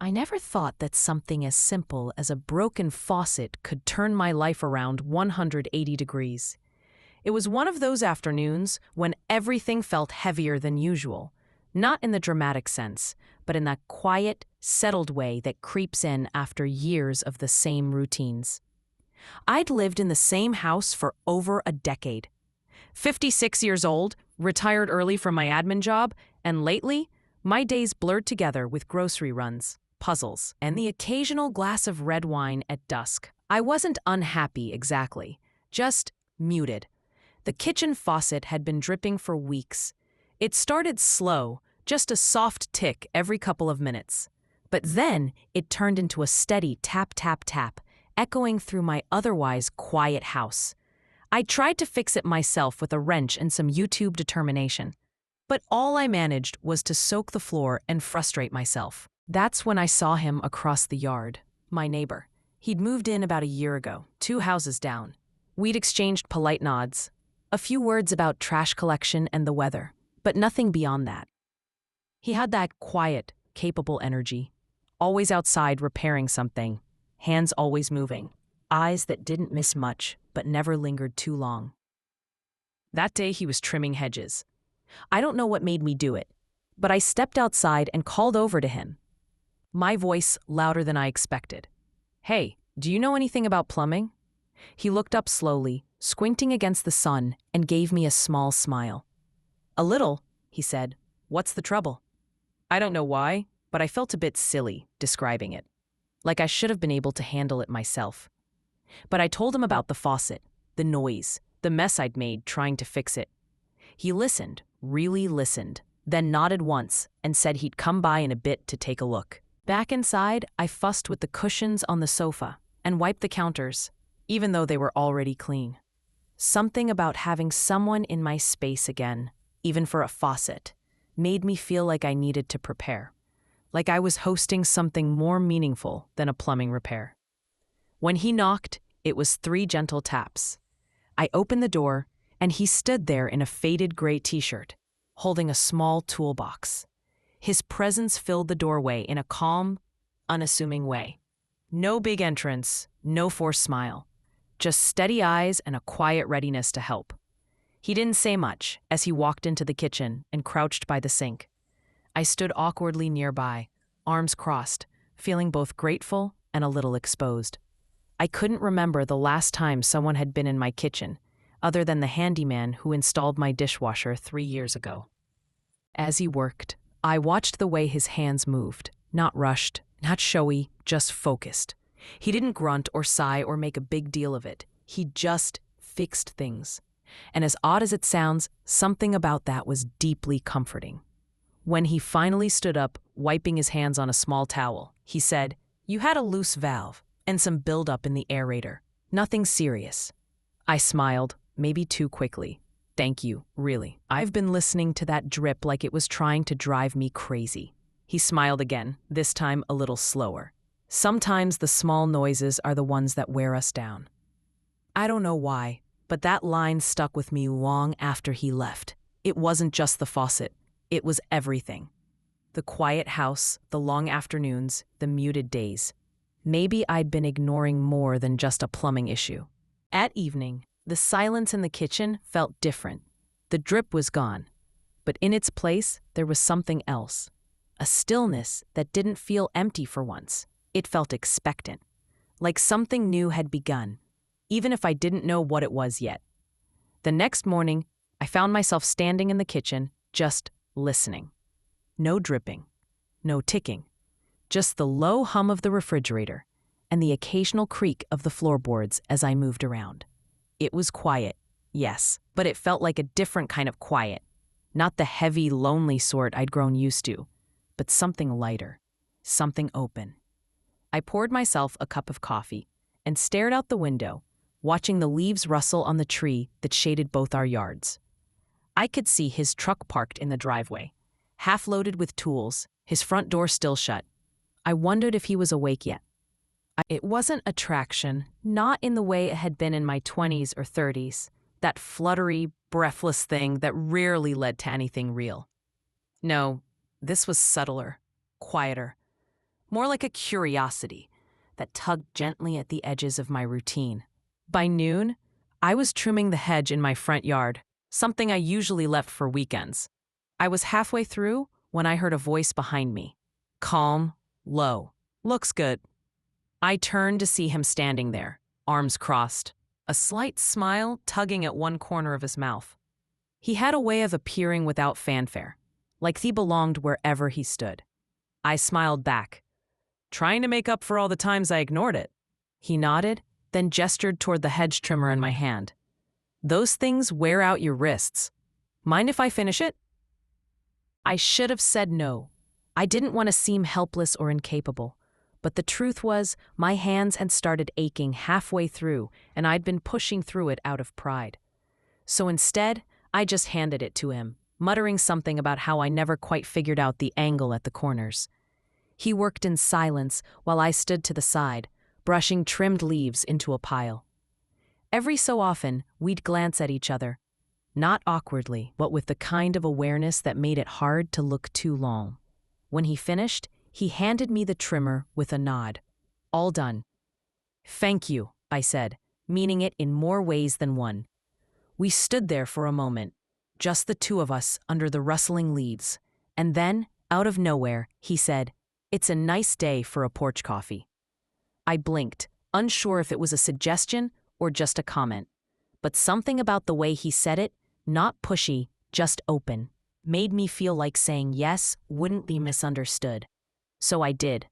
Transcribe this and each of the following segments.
I never thought that something as simple as a broken faucet could turn my life around 180 degrees. It was one of those afternoons when everything felt heavier than usual, not in the dramatic sense, but in that quiet, settled way that creeps in after years of the same routines. I'd lived in the same house for over a decade. 56 years old, retired early from my admin job, and lately, my days blurred together with grocery runs, puzzles, and the occasional glass of red wine at dusk. I wasn't unhappy exactly, just muted. The kitchen faucet had been dripping for weeks. It started slow, just a soft tick every couple of minutes. But then it turned into a steady tap, tap, tap, echoing through my otherwise quiet house. I tried to fix it myself with a wrench and some YouTube determination. But all I managed was to soak the floor and frustrate myself. That's when I saw him across the yard, my neighbor. He'd moved in about a year ago, 2 houses down. We'd exchanged polite nods, a few words about trash collection and the weather, but nothing beyond that. He had that quiet, capable energy, always outside repairing something, hands always moving, eyes that didn't miss much but never lingered too long. That day he was trimming hedges. I don't know what made me do it, but I stepped outside and called over to him. My voice louder than I expected. "Hey, do you know anything about plumbing?" He looked up slowly, squinting against the sun, and gave me a small smile. "A little," he said. "What's the trouble?" I don't know why, but I felt a bit silly describing it, like I should have been able to handle it myself. But I told him about the faucet, the noise, the mess I'd made trying to fix it. He listened, really listened, then nodded once and said he'd come by in a bit to take a look. Back inside, I fussed with the cushions on the sofa and wiped the counters, even though they were already clean. Something about having someone in my space again, even for a faucet, made me feel like I needed to prepare, like I was hosting something more meaningful than a plumbing repair. When he knocked, it was 3 gentle taps. I opened the door, and he stood there in a faded gray t-shirt, holding a small toolbox. His presence filled the doorway in a calm, unassuming way. No big entrance, no forced smile, just steady eyes and a quiet readiness to help. He didn't say much as he walked into the kitchen and crouched by the sink. I stood awkwardly nearby, arms crossed, feeling both grateful and a little exposed. I couldn't remember the last time someone had been in my kitchen, other than the handyman who installed my dishwasher 3 years ago. As he worked, I watched the way his hands moved, not rushed, not showy, just focused. He didn't grunt or sigh or make a big deal of it. He just fixed things. And as odd as it sounds, something about that was deeply comforting. When he finally stood up, wiping his hands on a small towel, he said, "You had a loose valve and some buildup in the aerator. Nothing serious." I smiled, maybe too quickly. "Thank you, really. I've been listening to that drip like it was trying to drive me crazy." He smiled again, this time a little slower. "Sometimes the small noises are the ones that wear us down." I don't know why, but that line stuck with me long after he left. It wasn't just the faucet. It was everything. The quiet house, the long afternoons, the muted days. Maybe I'd been ignoring more than just a plumbing issue. At evening, the silence in the kitchen felt different. The drip was gone, but in its place, there was something else. A stillness that didn't feel empty for once. It felt expectant, like something new had begun, even if I didn't know what it was yet. The next morning, I found myself standing in the kitchen, just listening. No dripping, no ticking, just the low hum of the refrigerator and the occasional creak of the floorboards as I moved around. It was quiet, yes, but it felt like a different kind of quiet. Not the heavy, lonely sort I'd grown used to, but something lighter, something open. I poured myself a cup of coffee and stared out the window, watching the leaves rustle on the tree that shaded both our yards. I could see his truck parked in the driveway, half loaded with tools, his front door still shut. I wondered if he was awake yet. It wasn't attraction, not in the way it had been in my 20s or 30s, that fluttery, breathless thing that rarely led to anything real. No, this was subtler, quieter, more like a curiosity that tugged gently at the edges of my routine. By noon, I was trimming the hedge in my front yard, something I usually left for weekends. I was halfway through when I heard a voice behind me. Calm, low. Looks good. I turned to see him standing there, arms crossed, a slight smile tugging at one corner of his mouth. He had a way of appearing without fanfare, like he belonged wherever he stood. I smiled back, trying to make up for all the times I ignored it. He nodded, then gestured toward the hedge trimmer in my hand. Those things wear out your wrists. Mind if I finish it? I should have said no. I didn't want to seem helpless or incapable. But the truth was, my hands had started aching halfway through, and I'd been pushing through it out of pride. So instead, I just handed it to him, muttering something about how I never quite figured out the angle at the corners. He worked in silence while I stood to the side, brushing trimmed leaves into a pile. Every so often, we'd glance at each other, not awkwardly, but with the kind of awareness that made it hard to look too long. When he finished, he handed me the trimmer with a nod. All done. Thank you, I said, meaning it in more ways than one. We stood there for a moment, just the two of us under the rustling leaves, and then, out of nowhere, he said, "It's a nice day for a porch coffee." I blinked, unsure if it was a suggestion or just a comment. But something about the way he said it, not pushy, just open, made me feel like saying yes wouldn't be misunderstood. So I did.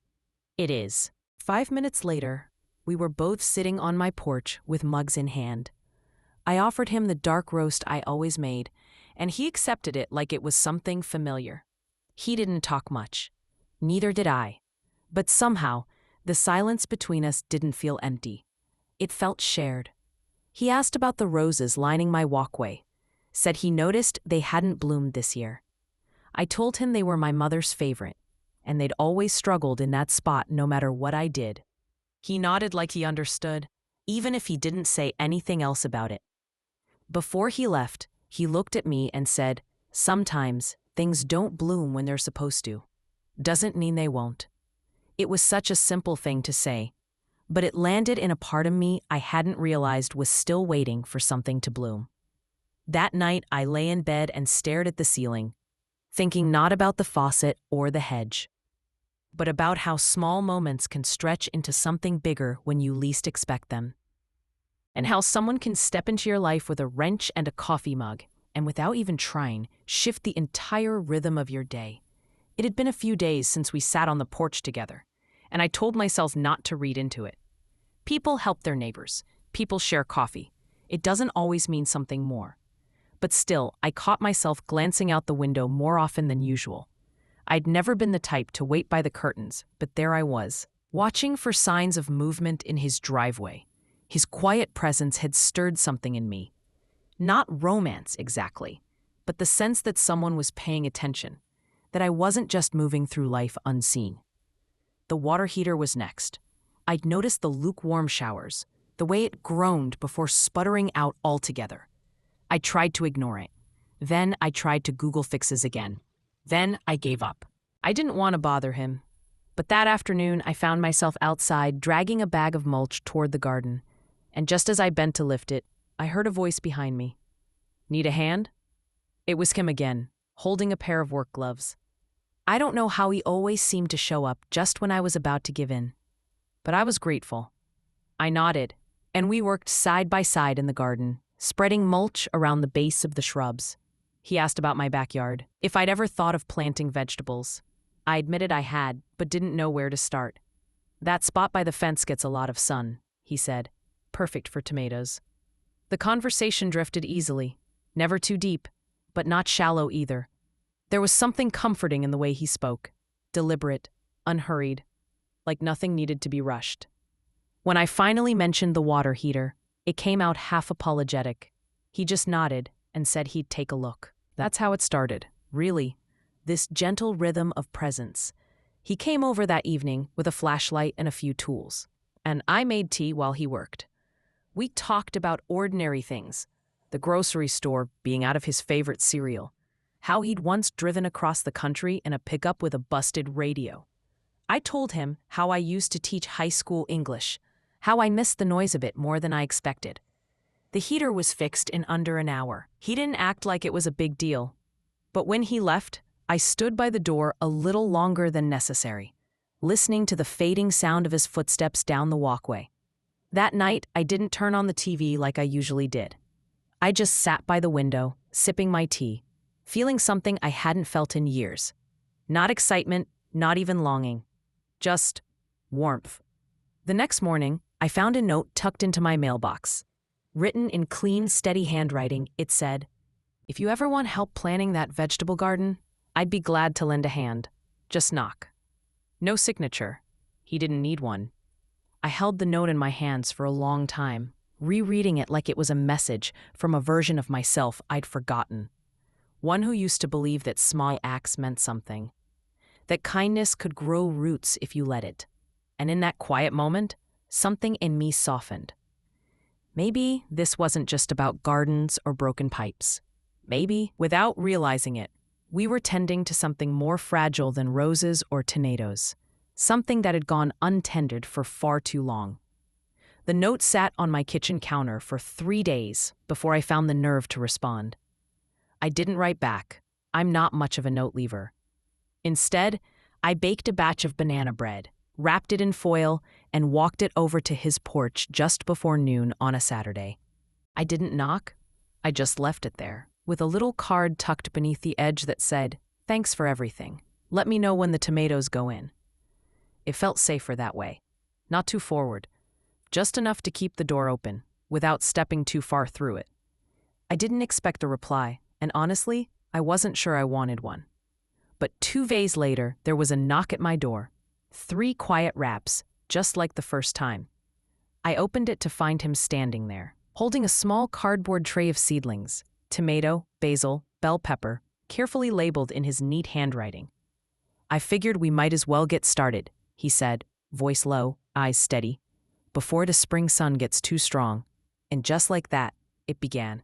It is. 5 minutes later, we were both sitting on my porch with mugs in hand. I offered him the dark roast I always made, and he accepted it like it was something familiar. He didn't talk much. Neither did I. But somehow, the silence between us didn't feel empty. It felt shared. He asked about the roses lining my walkway, said he noticed they hadn't bloomed this year. I told him they were my mother's favorite, and they'd always struggled in that spot no matter what I did. He nodded like he understood, even if he didn't say anything else about it. Before he left, he looked at me and said, "Sometimes things don't bloom when they're supposed to. Doesn't mean they won't." It was such a simple thing to say, but it landed in a part of me I hadn't realized was still waiting for something to bloom. That night, I lay in bed and stared at the ceiling, thinking not about the faucet or the hedge, but about how small moments can stretch into something bigger when you least expect them. And how someone can step into your life with a wrench and a coffee mug, and without even trying, shift the entire rhythm of your day. It had been a few days since we sat on the porch together, and I told myself not to read into it. People help their neighbors. People share coffee. It doesn't always mean something more. But still, I caught myself glancing out the window more often than usual. I'd never been the type to wait by the curtains, but there I was, watching for signs of movement in his driveway. His quiet presence had stirred something in me. Not romance exactly, but the sense that someone was paying attention, that I wasn't just moving through life unseen. The water heater was next. I'd noticed the lukewarm showers, the way it groaned before sputtering out altogether. I tried to ignore it. Then I tried to Google fixes again. Then I gave up. I didn't want to bother him. But that afternoon, I found myself outside dragging a bag of mulch toward the garden. And just as I bent to lift it, I heard a voice behind me. "Need a hand?" It was him again, holding a pair of work gloves. I don't know how he always seemed to show up just when I was about to give in. But I was grateful. I nodded, and we worked side by side in the garden, spreading mulch around the base of the shrubs. He asked about my backyard, if I'd ever thought of planting vegetables. I admitted I had, but didn't know where to start. "That spot by the fence gets a lot of sun," he said. "Perfect for tomatoes." The conversation drifted easily, never too deep, but not shallow either. There was something comforting in the way he spoke, deliberate, unhurried, like nothing needed to be rushed. When I finally mentioned the water heater, it came out half apologetic. He just nodded and said he'd take a look. That's how it started, really, this gentle rhythm of presence. He came over that evening with a flashlight and a few tools, and I made tea while he worked. We talked about ordinary things, the grocery store being out of his favorite cereal, how he'd once driven across the country in a pickup with a busted radio. I told him how I used to teach high school English, how I missed the noise a bit more than I expected. The heater was fixed in under an hour. He didn't act like it was a big deal. But when he left, I stood by the door a little longer than necessary, listening to the fading sound of his footsteps down the walkway. That night, I didn't turn on the TV like I usually did. I just sat by the window, sipping my tea, feeling something I hadn't felt in years. Not excitement, not even longing. Just warmth. The next morning, I found a note tucked into my mailbox. Written in clean, steady handwriting, it said, "If you ever want help planting that vegetable garden, I'd be glad to lend a hand. Just knock." No signature. He didn't need one. I held the note in my hands for a long time, rereading it like it was a message from a version of myself I'd forgotten. One who used to believe that small acts meant something. That kindness could grow roots if you let it. And in that quiet moment, something in me softened. Maybe this wasn't just about gardens or broken pipes. Maybe, without realizing it, we were tending to something more fragile than roses or tornadoes, something that had gone untended for far too long. The note sat on my kitchen counter for 3 days before I found the nerve to respond. I didn't write back. I'm not much of a note leaver. Instead, I baked a batch of banana bread, wrapped it in foil, and walked it over to his porch just before noon on a Saturday. I didn't knock. I just left it there, with a little card tucked beneath the edge that said, "Thanks for everything. Let me know when the tomatoes go in." It felt safer that way. Not too forward. Just enough to keep the door open, without stepping too far through it. I didn't expect a reply, and honestly, I wasn't sure I wanted one. But 2 days later, there was a knock at my door. 3 quiet raps, just like the first time. I opened it to find him standing there, holding a small cardboard tray of seedlings, tomato, basil, bell pepper, carefully labeled in his neat handwriting. "I figured we might as well get started," he said, voice low, eyes steady, "before the spring sun gets too strong." And just like that, it began.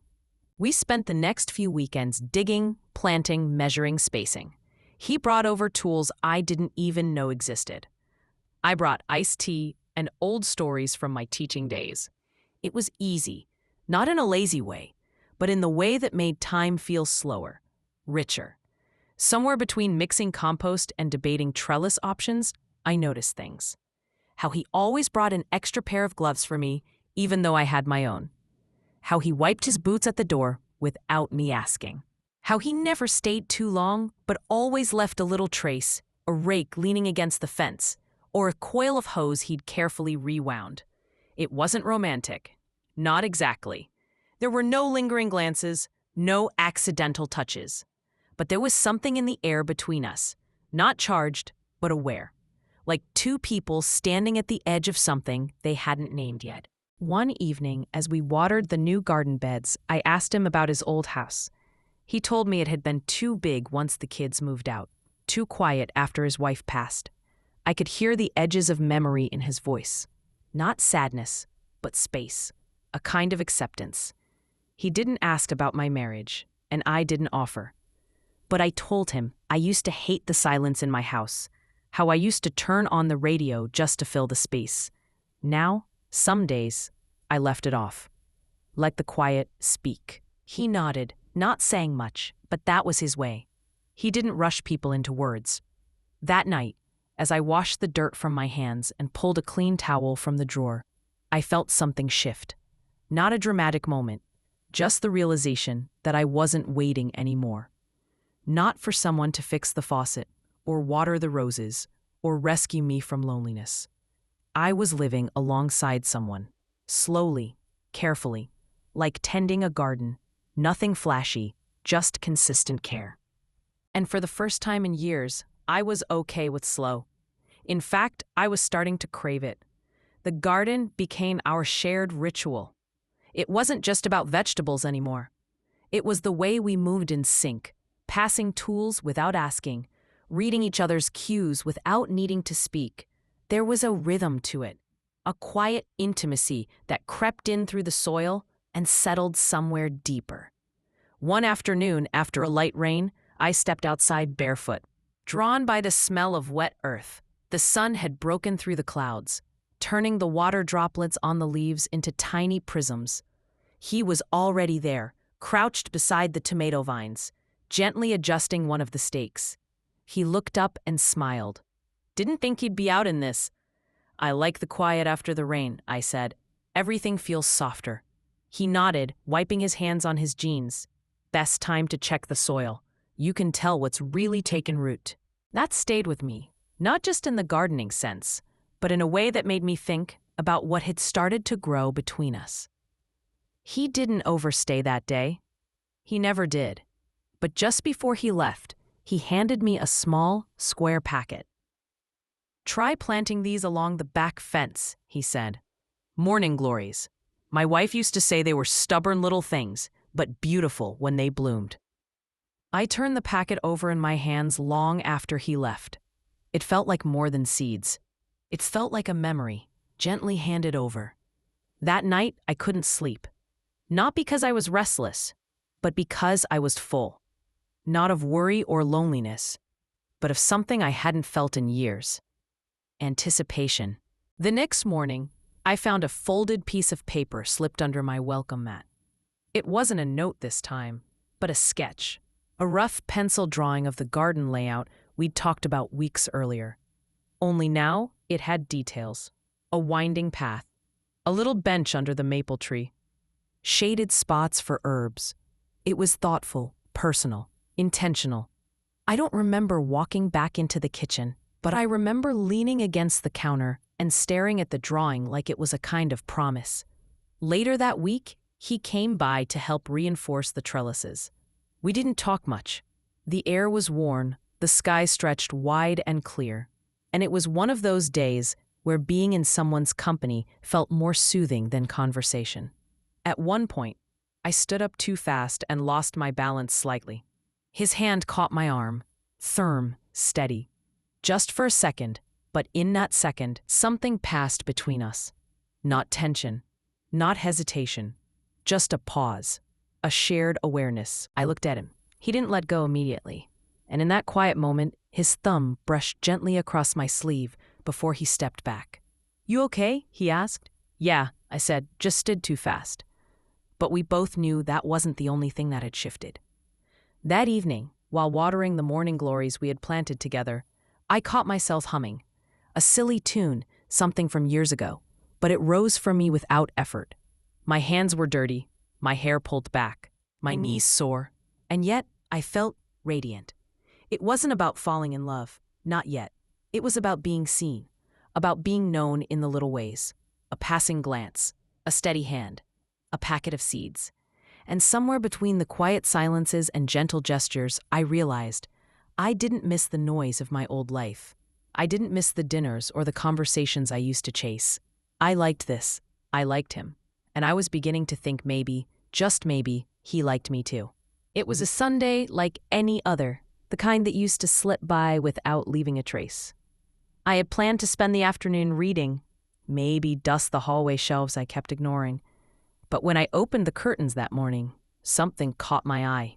We spent the next few weekends digging, planting, measuring, spacing. He brought over tools I didn't even know existed. I brought iced tea and old stories from my teaching days. It was easy, not in a lazy way, but in the way that made time feel slower, richer. Somewhere between mixing compost and debating trellis options, I noticed things. How he always brought an extra pair of gloves for me, even though I had my own. How he wiped his boots at the door without me asking. How he never stayed too long, but always left a little trace, a rake leaning against the fence, or a coil of hose he'd carefully rewound. It wasn't romantic. Not exactly. There were no lingering glances, no accidental touches. But there was something in the air between us, not charged, but aware. Like 2 people standing at the edge of something they hadn't named yet. One evening, as we watered the new garden beds, I asked him about his old house. He told me it had been too big once the kids moved out, too quiet after his wife passed. I could hear the edges of memory in his voice. Not sadness, but space, a kind of acceptance. He didn't ask about my marriage, and I didn't offer. But I told him I used to hate the silence in my house, how I used to turn on the radio just to fill the space. Now, some days, I left it off. Let the quiet speak. He nodded, not saying much, but that was his way. He didn't rush people into words. That night, as I washed the dirt from my hands and pulled a clean towel from the drawer, I felt something shift. Not a dramatic moment, just the realization that I wasn't waiting anymore. Not for someone to fix the faucet, or water the roses, or rescue me from loneliness. I was living alongside someone, slowly, carefully, like tending a garden, nothing flashy, just consistent care. And for the first time in years, I was okay with slow. In fact, I was starting to crave it. The garden became our shared ritual. It wasn't just about vegetables anymore. It was the way we moved in sync, passing tools without asking, reading each other's cues without needing to speak. There was a rhythm to it, a quiet intimacy that crept in through the soil and settled somewhere deeper. One afternoon, after a light rain, I stepped outside barefoot, drawn by the smell of wet earth, The sun had broken through the clouds, turning the water droplets on the leaves into tiny prisms. He was already there, crouched beside the tomato vines, gently adjusting one of the stakes. He looked up and smiled. "Didn't think he'd be out in this." "I like the quiet after the rain," I said. "Everything feels softer." He nodded, wiping his hands on his jeans. "Best time to check the soil. You can tell what's really taken root." That stayed with me, not just in the gardening sense, but in a way that made me think about what had started to grow between us. He didn't overstay that day. He never did. But just before he left, he handed me a small, square packet. "Try planting these along the back fence," he said. "Morning glories. My wife used to say they were stubborn little things, but beautiful when they bloomed." I turned the packet over in my hands long after he left. It felt like more than seeds. It felt like a memory, gently handed over. That night, I couldn't sleep. Not because I was restless, but because I was full. Not of worry or loneliness, but of something I hadn't felt in years. Anticipation. The next morning, I found a folded piece of paper slipped under my welcome mat. It wasn't a note this time, but a sketch. A rough pencil drawing of the garden layout we'd talked about weeks earlier. Only now, it had details. A winding path. A little bench under the maple tree. Shaded spots for herbs. It was thoughtful, personal, intentional. I don't remember walking back into the kitchen, but I remember leaning against the counter and staring at the drawing like it was a kind of promise. Later that week, he came by to help reinforce the trellises. We didn't talk much. The air was worn, the sky stretched wide and clear, and it was one of those days where being in someone's company felt more soothing than conversation. At one point, I stood up too fast and lost my balance slightly. His hand caught my arm, firm, steady. Just for a second, but in that second, something passed between us. Not tension, not hesitation, just a pause, a shared awareness. I looked at him. He didn't let go immediately, and in that quiet moment, his thumb brushed gently across my sleeve before he stepped back. "You okay?" he asked. "Yeah," I said, "just stood too fast." But we both knew that wasn't the only thing that had shifted. That evening, while watering the morning glories we had planted together, I caught myself humming. A silly tune, something from years ago, but it rose from me without effort. My hands were dirty, my hair pulled back, my knees sore, and yet I felt radiant. It wasn't about falling in love, not yet. It was about being seen, about being known in the little ways. A passing glance, a steady hand, a packet of seeds. And somewhere between the quiet silences and gentle gestures, I realized I didn't miss the noise of my old life. I didn't miss the dinners or the conversations I used to chase. I liked this. I liked him. And I was beginning to think maybe, just maybe, he liked me too. It was a Sunday like any other, the kind that used to slip by without leaving a trace. I had planned to spend the afternoon reading, maybe dust the hallway shelves I kept ignoring. But when I opened the curtains that morning, something caught my eye.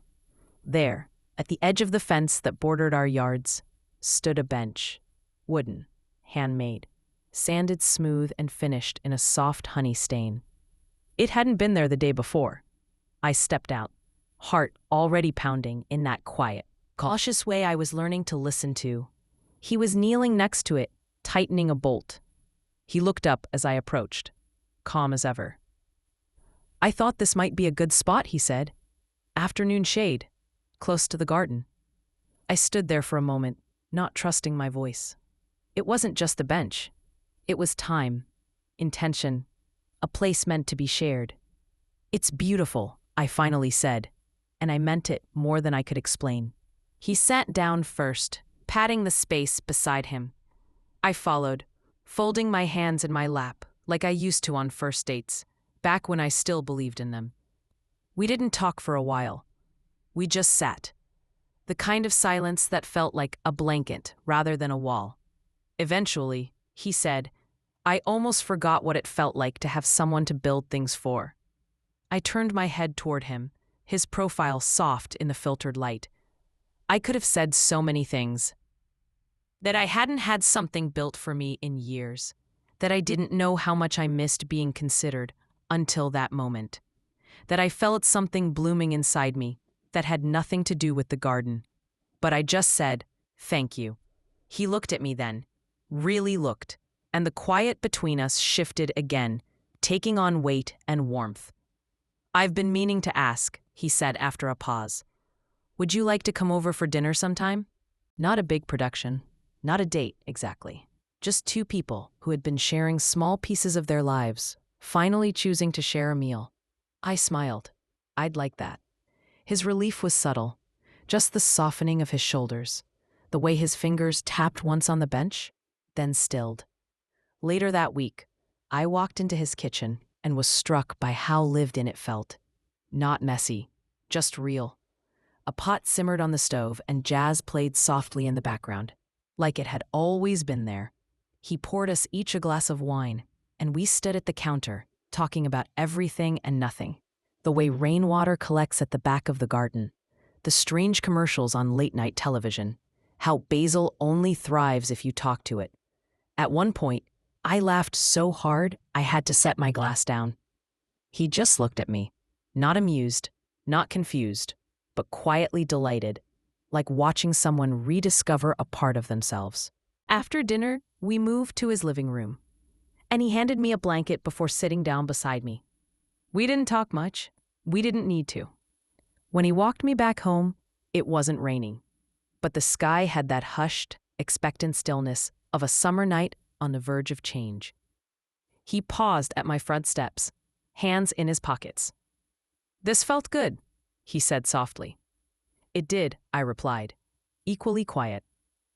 There, at the edge of the fence that bordered our yards, stood a bench. Wooden, handmade, sanded smooth and finished in a soft honey stain. It hadn't been there the day before. I stepped out, heart already pounding in that quiet, cautious way I was learning to listen to. He was kneeling next to it, tightening a bolt. He looked up as I approached, calm as ever. "I thought this might be a good spot," he said. "Afternoon shade, close to the garden." I stood there for a moment, not trusting my voice. It wasn't just the bench. It was time, intention, a place meant to be shared. "It's beautiful," I finally said, and I meant it more than I could explain. He sat down first, patting the space beside him. I followed, folding my hands in my lap, like I used to on first dates, back when I still believed in them. We didn't talk for a while. We just sat. The kind of silence that felt like a blanket rather than a wall. Eventually, he said, "I almost forgot what it felt like to have someone to build things for." I turned my head toward him, his profile soft in the filtered light. I could have said so many things. that I hadn't had something built for me in years, that I didn't know how much I missed being considered until that moment, that I felt something blooming inside me that had nothing to do with the garden. But I just said, "Thank you." He looked at me then, really looked, and the quiet between us shifted again, taking on weight and warmth. "I've been meaning to ask," he said after a pause. "Would you like to come over for dinner sometime?" Not a big production, not a date exactly. Just two people who had been sharing small pieces of their lives, finally choosing to share a meal. I smiled. I'd like that. His relief was subtle, just the softening of his shoulders, the way his fingers tapped once on the bench, then stilled. Later that week, I walked into his kitchen and was struck by how lived in it felt. Not messy, just real. A pot simmered on the stove and jazz played softly in the background, like it had always been there. He poured us each a glass of wine, and we stood at the counter, talking about everything and nothing. The way rainwater collects at the back of the garden, the strange commercials on late-night television, how basil only thrives if you talk to it. At one point, I laughed so hard I had to set my glass down. He just looked at me, not amused, not confused, but quietly delighted, like watching someone rediscover a part of themselves. After dinner, we moved to his living room, and he handed me a blanket before sitting down beside me. We didn't talk much. We didn't need to. When he walked me back home, it wasn't raining, but the sky had that hushed, expectant stillness of a summer night on the verge of change. He paused at my front steps, hands in his pockets. "This felt good," he said softly. "It did," I replied, equally quiet.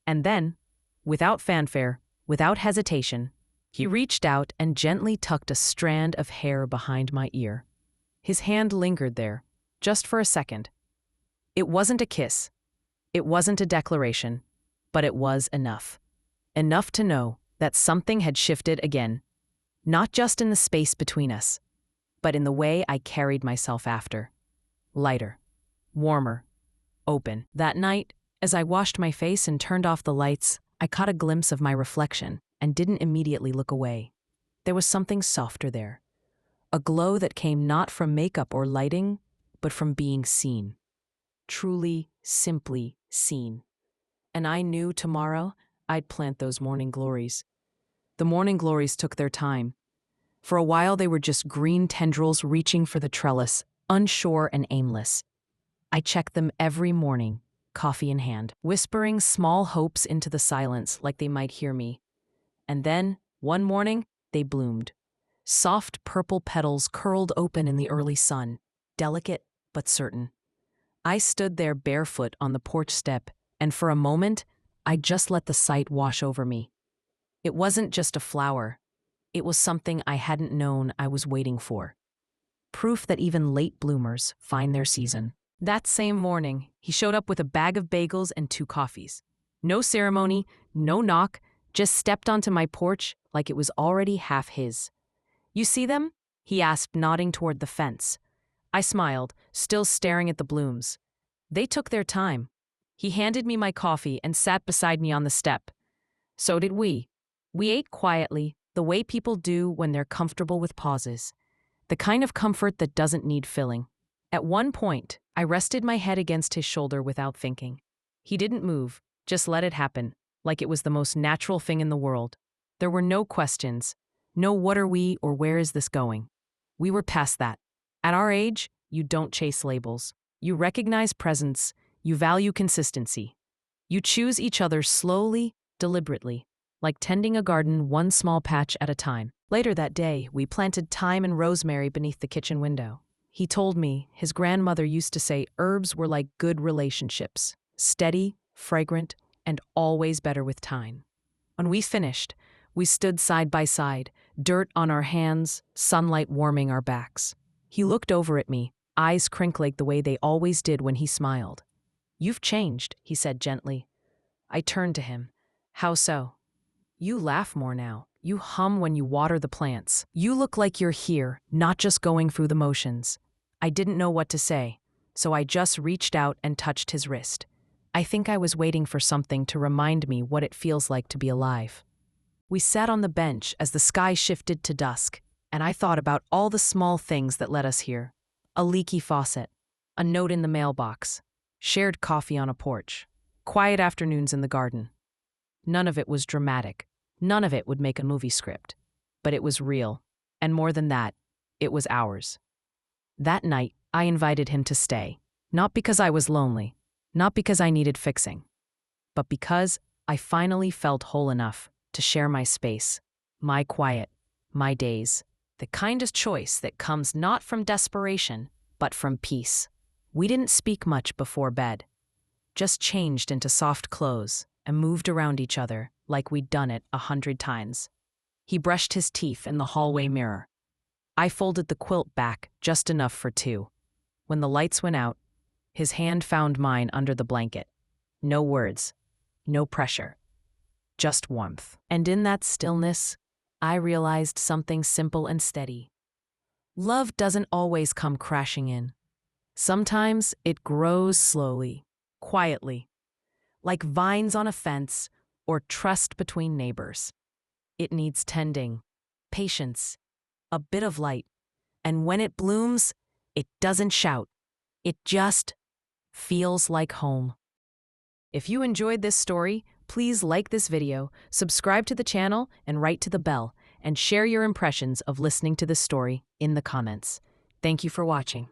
And then, without fanfare, without hesitation, he reached out and gently tucked a strand of hair behind my ear. His hand lingered there, just for a second. It wasn't a kiss. It wasn't a declaration, but it was enough. Enough to know that something had shifted again, not just in the space between us, but in the way I carried myself after. Lighter, warmer, open. That night, as I washed my face and turned off the lights, I caught a glimpse of my reflection and didn't immediately look away. There was something softer there, a glow that came not from makeup or lighting, but from being seen. Truly, simply seen. And I knew tomorrow I'd plant those morning glories. The morning glories took their time. For a while they were just green tendrils reaching for the trellis, unsure and aimless. I checked them every morning, coffee in hand, whispering small hopes into the silence like they might hear me. And then, one morning, they bloomed. Soft purple petals curled open in the early sun, delicate but certain. I stood there barefoot on the porch step, and for a moment, I just let the sight wash over me. It wasn't just a flower. It was something I hadn't known I was waiting for. Proof that even late bloomers find their season. That same morning, he showed up with a bag of bagels and 2 coffees. No ceremony, no knock, just stepped onto my porch like it was already half his. "You see them?" he asked, nodding toward the fence. I smiled, still staring at the blooms. They took their time. He handed me my coffee and sat beside me on the step. So did we. We ate quietly, the way people do when they're comfortable with pauses. The kind of comfort that doesn't need filling. At one point, I rested my head against his shoulder without thinking. He didn't move, just let it happen, like it was the most natural thing in the world. There were no questions. No what are we or where is this going. We were past that. At our age, you don't chase labels. You recognize presence. You value consistency. You choose each other slowly, deliberately, like tending a garden one small patch at a time. Later that day, we planted thyme and rosemary beneath the kitchen window. He told me his grandmother used to say herbs were like good relationships, steady, fragrant, and always better with time. When we finished, we stood side by side, dirt on our hands, sunlight warming our backs. He looked over at me, eyes crinkling the way they always did when he smiled. "You've changed," he said gently. I turned to him. "How so?" "You laugh more now. You hum when you water the plants. You look like you're here, not just going through the motions." I didn't know what to say, so I just reached out and touched his wrist. I think I was waiting for something to remind me what it feels like to be alive. We sat on the bench as the sky shifted to dusk, and I thought about all the small things that led us here. A leaky faucet, a note in the mailbox, shared coffee on a porch, quiet afternoons in the garden. None of it was dramatic. None of it would make a movie script. But it was real. And more than that, it was ours. That night, I invited him to stay. Not because I was lonely, not because I needed fixing, but because I finally felt whole enough to share my space, my quiet, my days, the kind of choice that comes not from desperation, but from peace. We didn't speak much before bed, just changed into soft clothes and moved around each other like we'd done it 100 times. He brushed his teeth in the hallway mirror. I folded the quilt back just enough for two. When the lights went out, his hand found mine under the blanket. No words, no pressure, just warmth. And in that stillness, I realized something simple and steady. Love doesn't always come crashing in. Sometimes it grows slowly, quietly, like vines on a fence or trust between neighbors. It needs tending, patience, a bit of light, and when it blooms, it doesn't shout. It just feels like home. If you enjoyed this story, please like this video, subscribe to the channel, and write to the bell, and share your impressions of listening to this story in the comments. Thank you for watching.